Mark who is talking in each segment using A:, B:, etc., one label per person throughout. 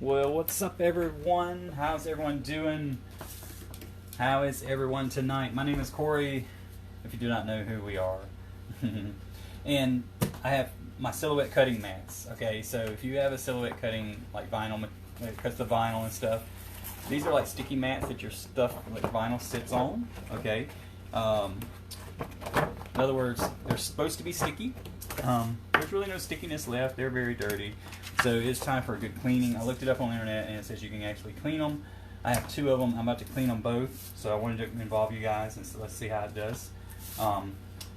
A: Well, what's up, everyone? How's everyone doing? How is everyone tonight? My name is Corey, if you do not know who we are. And I have my silhouette cutting mats. Okay, so if you have a silhouette cutting, like vinyl, it cuts the vinyl and stuff, these are like sticky mats that your stuff, like vinyl, sits on. Okay. In other words, they're supposed to be sticky. There's really no stickiness left. They're very dirty. So it's time for a good cleaning. I looked it up on the internet and it says you can actually clean them. I have 2 of them. I'm about to clean them both. So I wanted to involve you guys and so let's see how it does. Like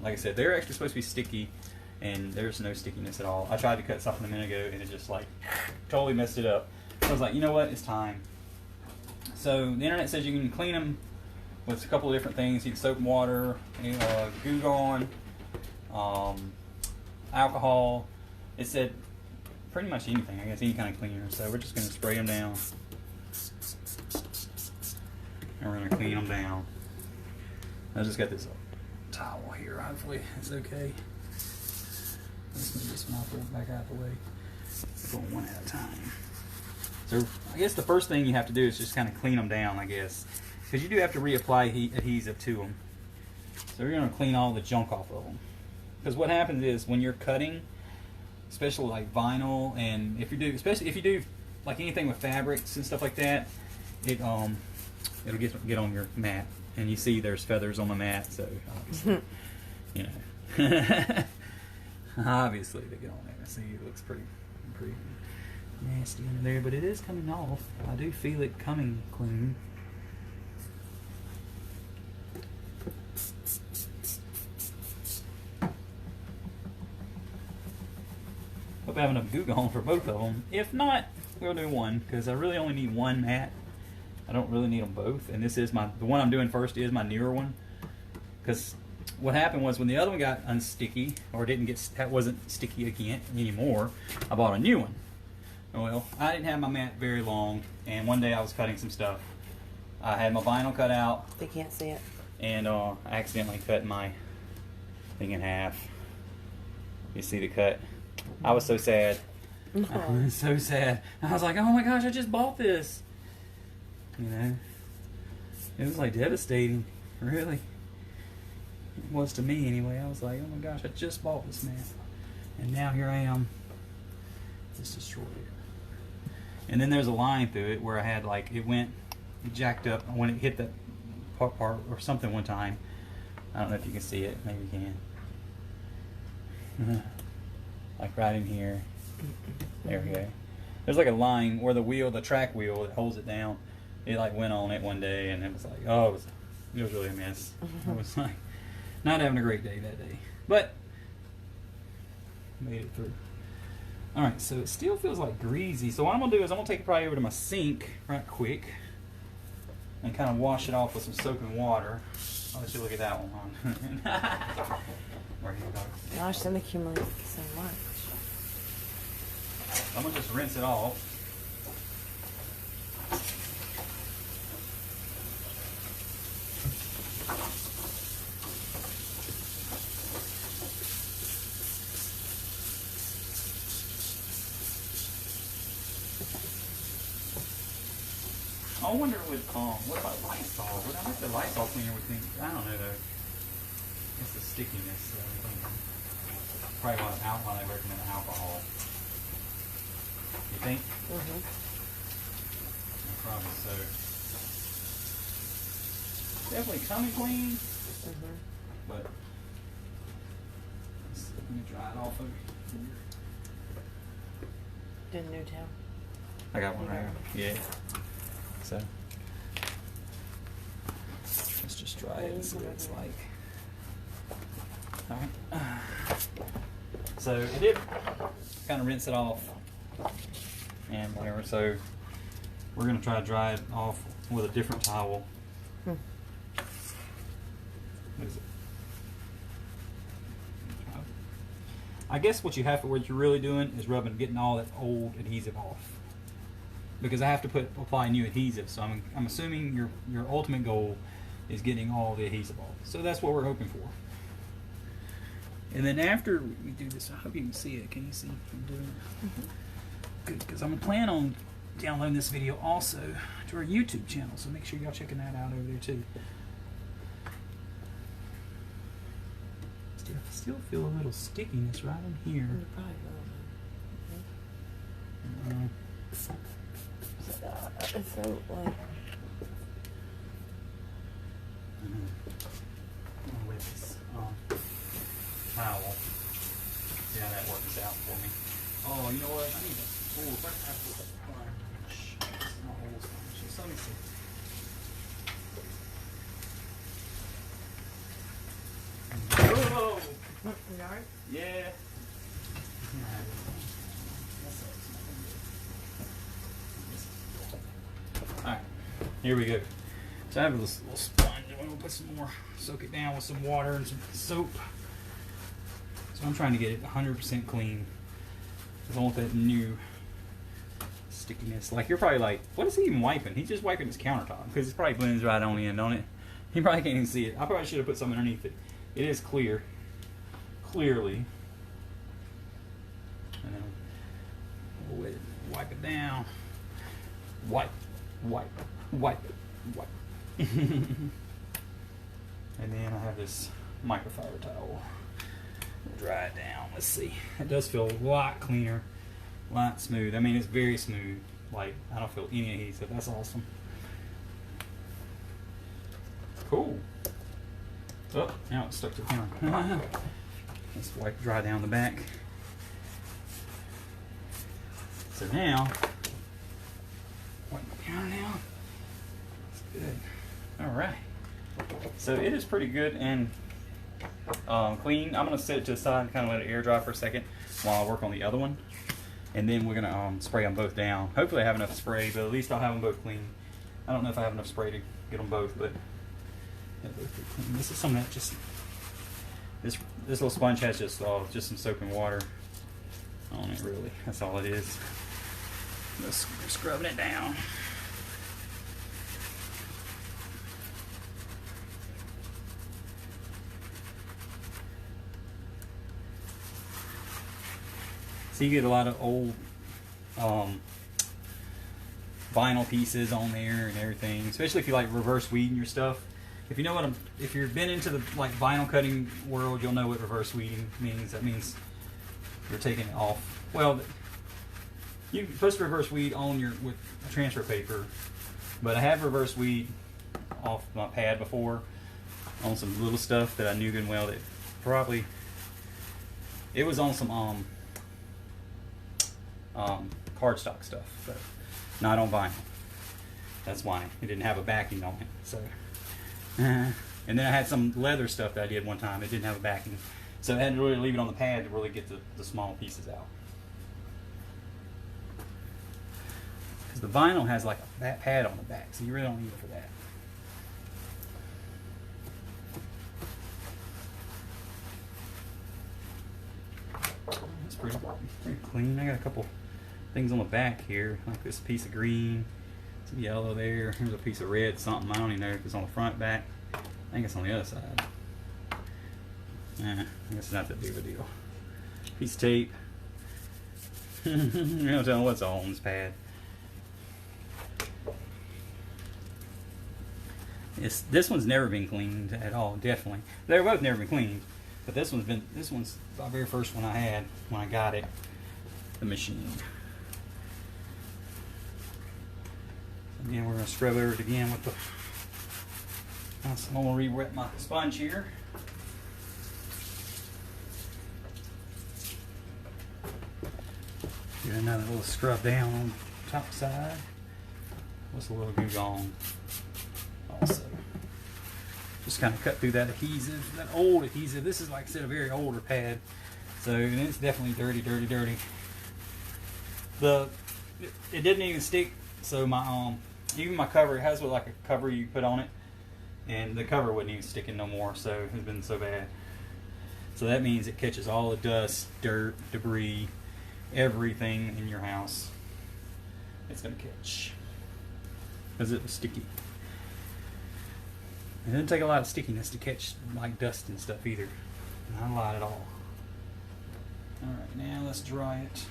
A: I said, they're actually supposed to be sticky and there's no stickiness at all. I tried to cut something a minute ago and it just like totally messed it up. So I was like, you know what? It's time. So the internet says you can clean them with a couple of different things. You can soap and water, Goo Gone, alcohol. It said pretty much anything, I guess, any kind of cleaner. So we're just going to spray them down. And we're going to clean them down. I just got this towel here. Hopefully it's okay. Let's move this mouthful back out of the way. We're going one at a time. So I guess the first thing you have to do is just kind of clean them down, I guess. Because you do have to reapply adhesive to them. So we're going to clean all the junk off of them. Because what happens is when you're cutting, especially like vinyl, and if you do, especially if you do like anything with fabrics and stuff like that, it'll get on your mat, and you see there's feathers on the mat, so obviously, you know, obviously they get on there. See, it looks pretty nasty under there, but it is coming off. I do feel it coming clean. Hope I have enough Goo Gone for both of them. If not, we'll do one because I really only need one mat. I don't really need them both. And this is the one I'm doing first is my newer one. Because what happened was when the other one got unsticky or that wasn't sticky again anymore, I bought a new one. Well, I didn't have my mat very long, and one day I was cutting some stuff. I had my vinyl cut out.
B: They can't see it.
A: And I accidentally cut my thing in half. You see the cut? I was so sad. I was so sad. I was like, oh my gosh, I just bought this. You know? It was like devastating. Really. It was to me anyway. I was like, oh my gosh, I just bought this mat. And now here I am. Just destroyed it. And then there's a line through it where I had like, it jacked up when it hit that part or something one time. I don't know if you can see it. Maybe you can. Like right in here. There we go. There's like a line where the track wheel that holds it down, it like went on it one day and it was like, oh, it was really a mess. I was like not having a great day that day. But made it through. Alright, so it still feels like greasy. So what I'm gonna do is I'm gonna take it probably over to my sink right quick and kind of wash it off with some soap and water. I'll let you look at that one. Where you go.
B: Gosh, that accumulates so much.
A: I'm going to just rinse it off. I wonder what about Lysol? Would I make the Lysol cleaner with me? I don't know though. It's the stickiness. Probably want I recommend alcohol. You think?
B: Mm-hmm.
A: Probably so. Definitely coming clean.
B: Mm-hmm.
A: But let me dry it off over here.
B: Did new towel?
A: I got one right here. Yeah. So let's just dry it and see what it's like. Alright. So it did kind of rinse it off and whatever. So we're going to try to dry it off with a different towel. What is it? I guess what you're really doing is getting all that old adhesive off. Because I have to apply new adhesive, so I'm assuming your ultimate goal is getting all the adhesive off. So that's what we're hoping for. And then after we do this, I hope you can see it. Can you see what I'm doing? Mm-hmm. Good, because I'm planning on downloading this video also to our YouTube channel, so make sure y'all checking that out over there too. Still feel a little stickiness right in here.
B: You probably will. It's so like.
A: With this towel. See how that works out for me. Oh, you know what? I need a tool. If I have to sponge. It's not old sponge. Just let me see. Oh! Yeah. Alright, here we go. So I have this little sponge. I'm going to put some more, soak it down with some water and some soap. So I'm trying to get it 100% clean. I don't want that new stickiness. Like, you're probably like, what is he even wiping? He's just wiping his countertop because it probably blends right on in, don't it? He probably can't even see it. I probably should have put something underneath it. It is clear. Clearly. And then we'll wipe it down. Wipe, wipe, wipe, wipe. And then I have this microfiber towel. We'll dry it down. Let's see. It does feel a lot cleaner, a lot smooth. I mean, it's very smooth. Like, I don't feel any adhesive. That's awesome. Cool. Oh, now it's stuck to the camera. Let's wipe dry down the back. So now, wipe the counter down. That's good. All right. So it is pretty good and clean. I'm gonna set it to the side and kind of let it air dry for a second while I work on the other one, and then we're gonna spray them both down. Hopefully, I have enough spray, but at least I'll have them both clean. I don't know if I have enough spray to get them both, but they're both pretty clean. This is something that just this little sponge has just some soap and water on it. Really, that's all it is. Just scrubbing it down. So you get a lot of old vinyl pieces on there and everything, especially if you like reverse weeding your stuff. If you know what if you've been into the like vinyl cutting world, you'll know what reverse weeding means. That means you're taking it off. Well, you're supposed to reverse weed on with transfer paper, but I have reverse weed off my pad before on some little stuff that I knew good and well that probably it was on some cardstock stuff, but not on vinyl. That's why it didn't have a backing on it. So, and then I had some leather stuff that I did one time. It didn't have a backing, so I had to really leave it on the pad to really get the small pieces out. Because the vinyl has like a pad on the back, so you really don't need it for that. It's pretty clean. I got a couple things on the back here, like this piece of green, some yellow there. Here's a piece of red, something. I don't even know if it's on the front, back. I think it's on the other side. I guess it's not that big of a deal. Piece of tape. You're not telling what's all on this pad. This one's never been cleaned at all, definitely. They're both never been cleaned, but this one's the very first one I had when I got it, the machine. Again, we're going to scrub over it again with the. I'm going to re-wet my sponge here. Get another little scrub down on the top side. What's a little glue gone also. Just kind of cut through that adhesive, that old adhesive. This is, like I said, a very older pad. So it's definitely dirty, dirty, dirty. It didn't even stick. So my even my cover, it has like a cover you put on it, and the cover wouldn't even stick in no more. So it's been so bad. So that means it catches all the dust, dirt, debris, everything in your house. It's gonna catch because it was sticky. It didn't take a lot of stickiness to catch like dust and stuff either. Not a lot at all. Alright, now let's dry it.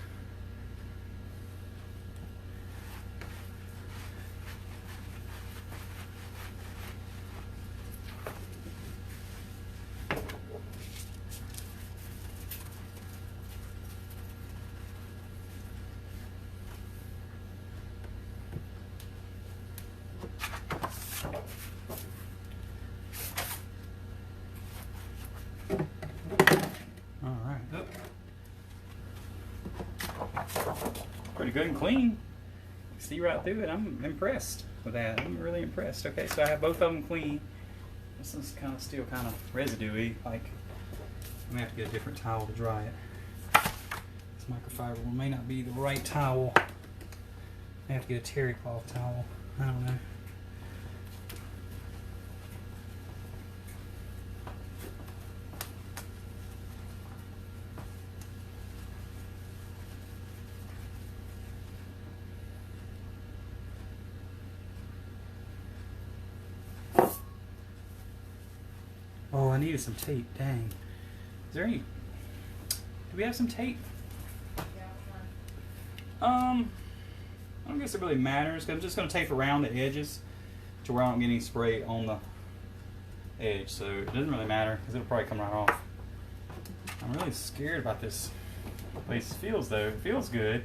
A: pretty good and clean. See right through it. I'm impressed with that. I'm really impressed. Okay, so I have both of them clean. This one's kind of still kind of residuey. Like, I'm gonna have to get a different towel to dry it. This microfiber one may not be the right towel. I have to get a terry cloth towel. I don't know. Oh, I needed some tape. Dang. Is there any? Do we have some tape? I don't guess it really matters. 'Cause I'm just going to tape around the edges to where I don't get any spray on the edge. So it doesn't really matter because it'll probably come right off. I'm really scared about this place. Feels though. It feels good.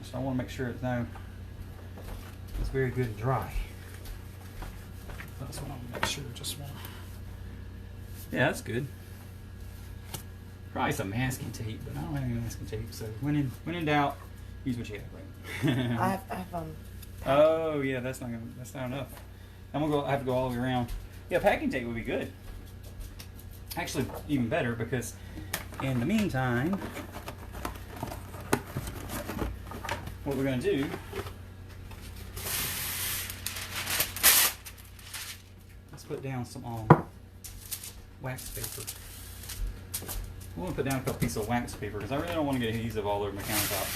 A: Just I want to make sure it's very good and dry. That's what I want to make sure. Just want. Yeah, that's good. Probably some masking tape, but I don't have any masking tape. So when in doubt, use what you have, right?
B: I have
A: Oh yeah, that's not enough. I'm gonna go. I have to go all the way around. Yeah, packing tape would be good. Actually, even better because in the meantime, what we're gonna do. Let's put down some wax paper. I'm going to put down a couple pieces of wax paper because I really don't want to get adhesive all over my countertop.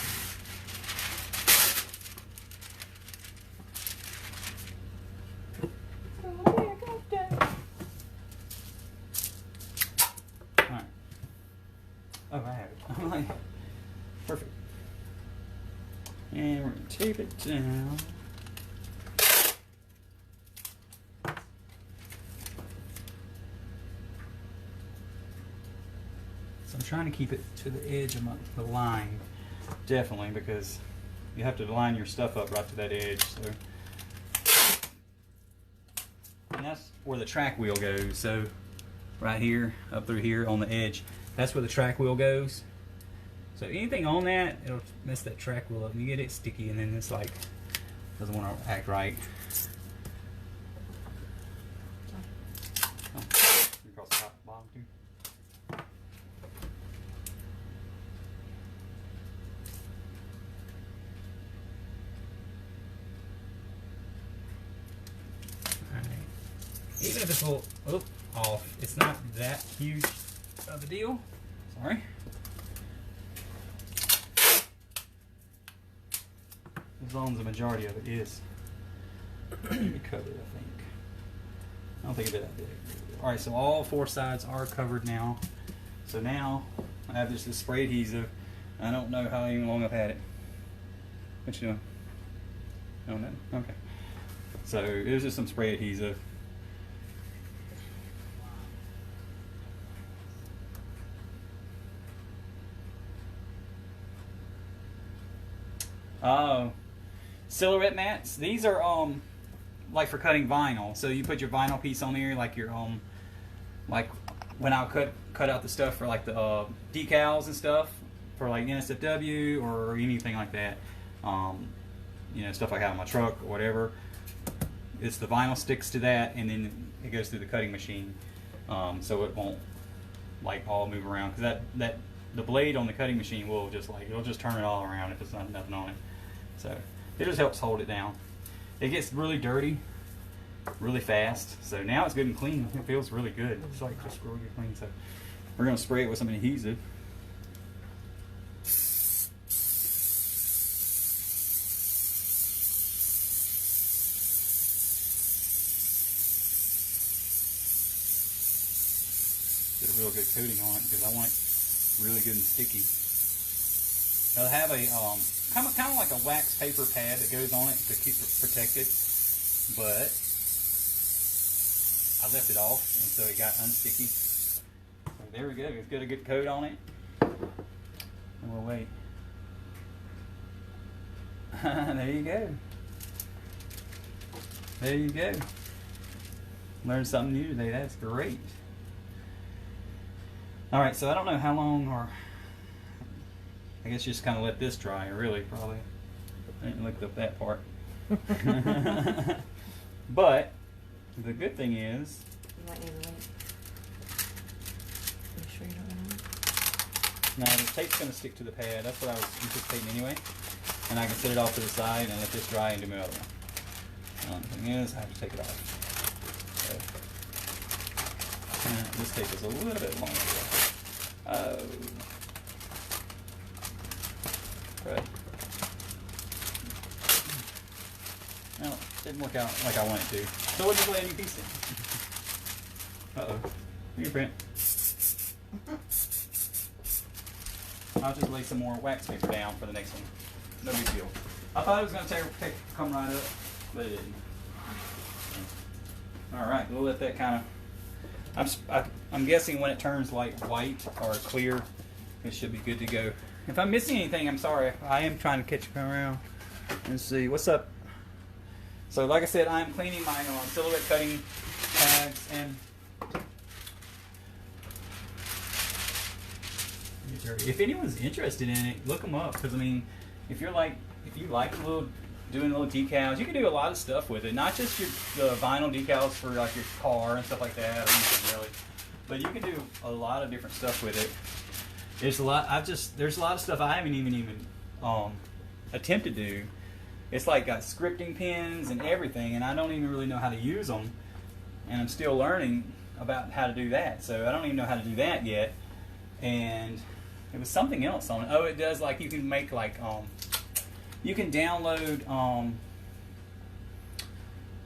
A: Alright. Oh, I have it. I'm like, perfect. And we're going to tape it down. I'm trying to keep it to the edge of the line, definitely, because you have to line your stuff up right to that edge. So, and that's where the track wheel goes. So, right here, up through here on the edge, that's where the track wheel goes. So anything on that, it'll mess that track wheel up, and you get it sticky, and then it's like doesn't want to act right. Oh, across the top, bottom too. Even if it's a little off, it's not that huge of a deal. Sorry. As long as the majority of it is covered, I think. I don't think it'd be that big. Alright, so all four sides are covered now. So now I have this spray adhesive. I don't know how long I've had it. What you doing? Oh no? Okay. So it was just some spray adhesive. Silhouette mats. These are like for cutting vinyl. So you put your vinyl piece on there, like your like when I'll cut out the stuff for like the decals and stuff for like NSFW or anything like that. You know, stuff like that on my truck or whatever. It's the vinyl sticks to that, and then it goes through the cutting machine, so it won't like all move around. Because the blade on the cutting machine will just it'll just turn it all around if it's not nothing on it. So it just helps hold it down. It gets really dirty really fast. So now it's good and clean. It feels really good. It's like just really clean. So we're gonna spray it with some adhesive. Get a real good coating on it because I want it really good and sticky. They'll have a kind of like a wax paper pad that goes on it to keep it protected, but I left it off and so it got unsticky. So there we go. It's got a good coat on it, and we'll wait. There you go. There you go. Learned something new today. That's great. All right, so I don't know how long or I guess you just kind of let this dry, really, probably. I didn't look up that part. But the good thing is,
B: You might need to wait. You sure you don't want to wait?
A: now the tape's going to stick to the pad. That's what I was anticipating anyway. And I can set it off to the side and let this dry and do my other one. The thing is, I have to take it off. So, this tape is a little bit longer. Right. Well, it didn't work out like I wanted to. So we'll just lay a new piece in. Uh-oh. Fingerprint. I'll just lay some more wax paper down for the next one. No big deal. I thought it was going to come right up, but it didn't. Alright, we'll let that kind of... I'm guessing when it turns like white or clear, it should be good to go. If I'm missing anything, I'm sorry. I am trying to catch you around and see. What's up? So like I said, I'm cleaning my silhouette cutting pads and... If anyone's interested in it, look them up. Because I mean, if you like doing little decals, you can do a lot of stuff with it. Not just the vinyl decals for like your car and stuff like that, or anything really, but you can do a lot of different stuff with it. There's a lot. There's a lot of stuff I haven't even attempted to do. It's like got scripting pins and everything, and I don't even really know how to use them, and I'm still learning about how to do that. So I don't even know how to do that yet. And it was something else on it. Oh, it does, like you can make like you can download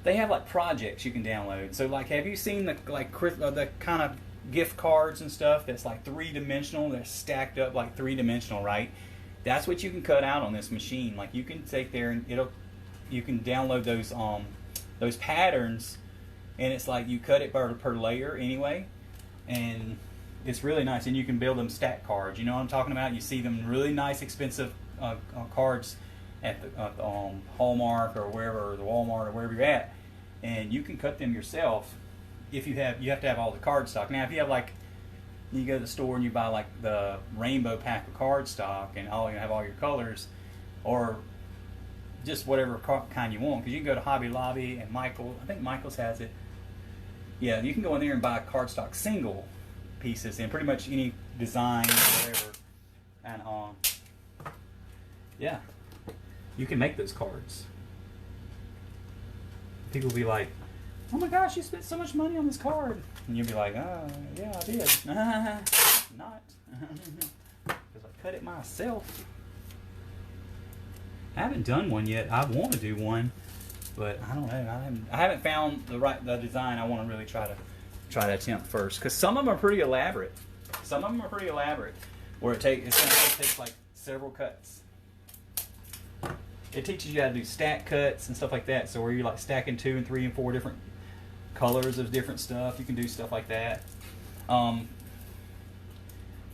A: they have like projects you can download. So like, have you seen the the kind of gift cards and stuff that's like 3-dimensional? They're stacked up like 3-dimensional, right? That's what you can cut out on this machine. Like you can take there and you can download those patterns, and it's like you cut it per layer anyway, and it's really nice. And you can build them stack cards. You know what I'm talking about? You see them really nice, expensive cards at the Hallmark or wherever, or the Walmart or wherever you're at, and you can cut them yourself. If you have to have all the card stock. Now, if you have like, you go to the store and you buy like the rainbow pack of card stock and you have all your colors, or just whatever kind you want, because you can go to Hobby Lobby and I think Michael's has it. Yeah, you can go in there and buy cardstock single pieces in pretty much any design or whatever, and yeah, you can make those cards. People will be like, "Oh my gosh, you spent so much money on this card," and you'll be like, "Oh yeah, I did." Not, because I cut it myself. I haven't done one yet. I want to do one, but I don't know. I haven't found the design I want to really try to attempt first, because some of them are pretty elaborate. Where it's going to take like several cuts. It teaches you how to do stack cuts and stuff like that. So where you're like stacking 2 and 3 and 4 different colors of different stuff, you can do stuff like that.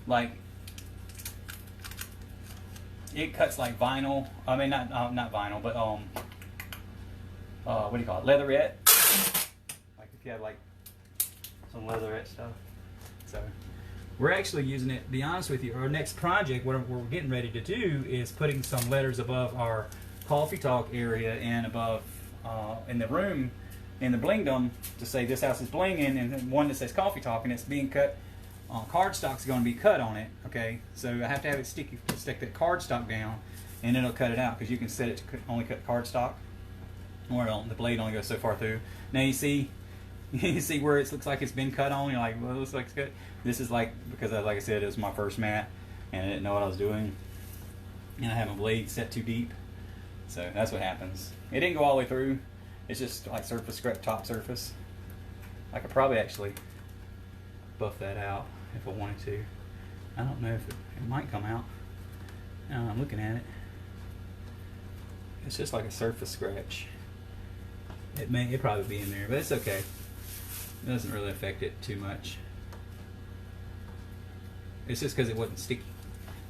A: Like it cuts like vinyl. I mean, not vinyl, but what do you call it? Leatherette. Like if you have like some leatherette stuff. So we're actually using it. To be honest with you, our next project, what we're getting ready to do, is putting some letters above our coffee talk area and above in the room in the blingdom to say this house is blinging, and then one that says coffee talk, and it's being cut. Cardstock's going to be cut on it. Okay, so I have to have it stick that cardstock down, and it'll cut it out, because you can set it to only cut cardstock, or the blade only goes so far through. Now you see where it looks like it's been cut on. You're like, well, it looks like it's good. This is like, because like I said, it was my first mat, and I didn't know what I was doing, and I had my blade set too deep, so that's what happens. It didn't go all the way through. It's just like top surface. I could probably actually buff that out if I wanted to. I don't know if it might come out. Now I'm looking at it. It's just like a surface scratch. It'd probably be in there, but it's okay. It doesn't really affect it too much. It's just because it wasn't sticky.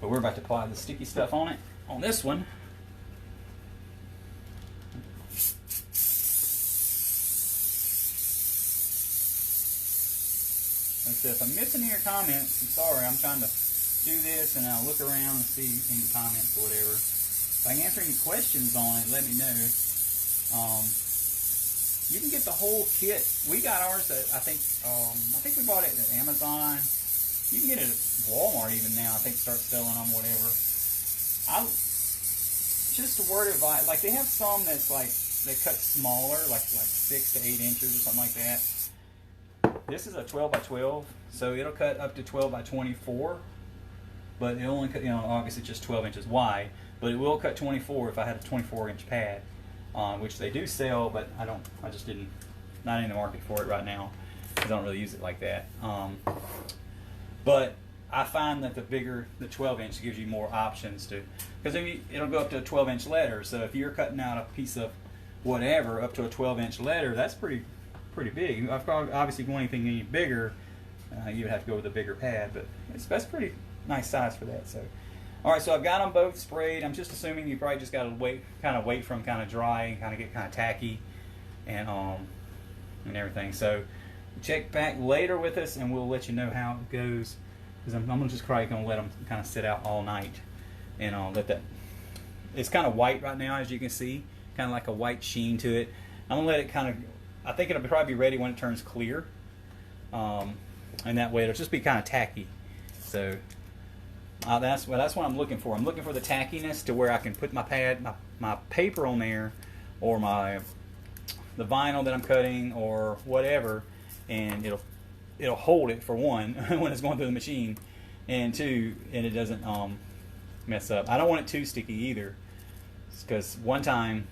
A: But we're about to apply the sticky stuff on it, on this one. Like I said, if I'm missing your comments, I'm sorry. I'm trying to do this and I'll look around and see any comments or whatever. If I can answer any questions on it, let me know. You can get the whole kit. We got ours at, I think we bought it at Amazon. You can get it at Walmart even now. I think start selling them, whatever. Just a word of advice. Like they have some that's like they cut smaller, like 6 to 8 inches or something like that. This is a 12 by 12, so it'll cut up to 12 by 24. But it only cut, obviously just 12 inches wide. But it will cut 24 if I had a 24-inch pad, which they do sell, but I just didn't, not in the market for it right now, because I don't really use it like that. But I find that the 12-inch gives you more options to, because it'll go up to a 12-inch letter. So if you're cutting out a piece of whatever up to a 12-inch letter, that's pretty big. Obviously, if you want anything any bigger, you would have to go with a bigger pad, but that's pretty nice size for that. So, all right, so I've got them both sprayed. I'm just assuming you probably just got to wait for them kind of dry and kind of get kind of tacky and everything. So check back later with us, and we'll let you know how it goes. Because I'm just probably going to let them kind of sit out all night and let that. It's kind of white right now, as you can see, kind of like a white sheen to it. I'm going to let it kind of. I think it'll probably be ready when it turns clear, and that way it'll just be kind of tacky. So that's what I'm looking for. I'm looking for the tackiness to where I can put my pad, my paper on there, or the vinyl that I'm cutting, or whatever, and it'll hold it for one when it's going through the machine, and two, and it doesn't mess up. I don't want it too sticky either, because one time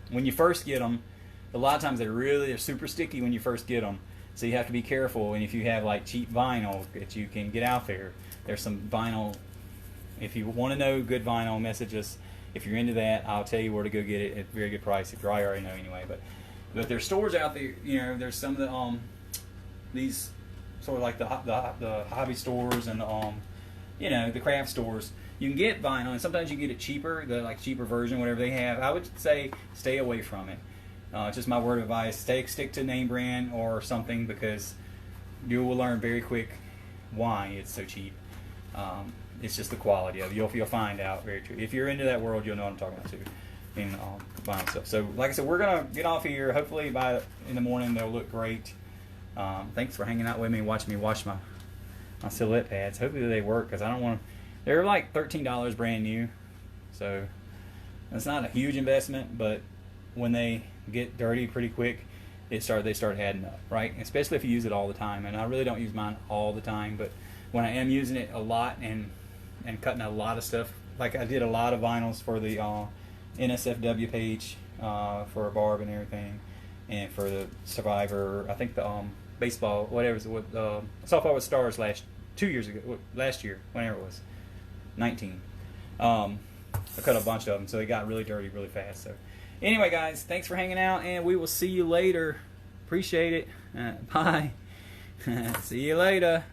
A: when you first get them, a lot of times they're super sticky when you first get them. So you have to be careful. And if you have like cheap vinyl that you can get out there, there's some vinyl. If you want to know good vinyl, message us. If you're into that, I'll tell you where to go get it at a very good price. If I already know anyway, but there's stores out there. There's some of the these sort of like the hobby stores and the craft stores. You can get vinyl, and sometimes you can get it cheaper, the cheaper version, whatever they have. I would say stay away from it. Just my word of advice. Stick to name brand or something, because you will learn very quick why it's so cheap. It's just the quality of it. You'll find out very true. If you're into that world, you'll know what I'm talking about too. In vinyl stuff. So like I said, we're gonna get off here. Hopefully in the morning they'll look great. Thanks for hanging out with me and watching me wash my Shallotte pads. Hopefully they work, because I don't want to. They're like $13 brand new, so it's not a huge investment, but when they get dirty pretty quick, they start adding up, right? Especially if you use it all the time. And I really don't use mine all the time, but when I am using it a lot and cutting a lot of stuff, like I did a lot of vinyls for the NSFW page for Barb and everything, and for the Survivor. I think the baseball, whatever, softball with stars last year, whenever it was, 19. I cut a bunch of them, so they got really dirty really fast. So anyway, guys, thanks for hanging out, and we will see you later. Appreciate it. Bye. See you later.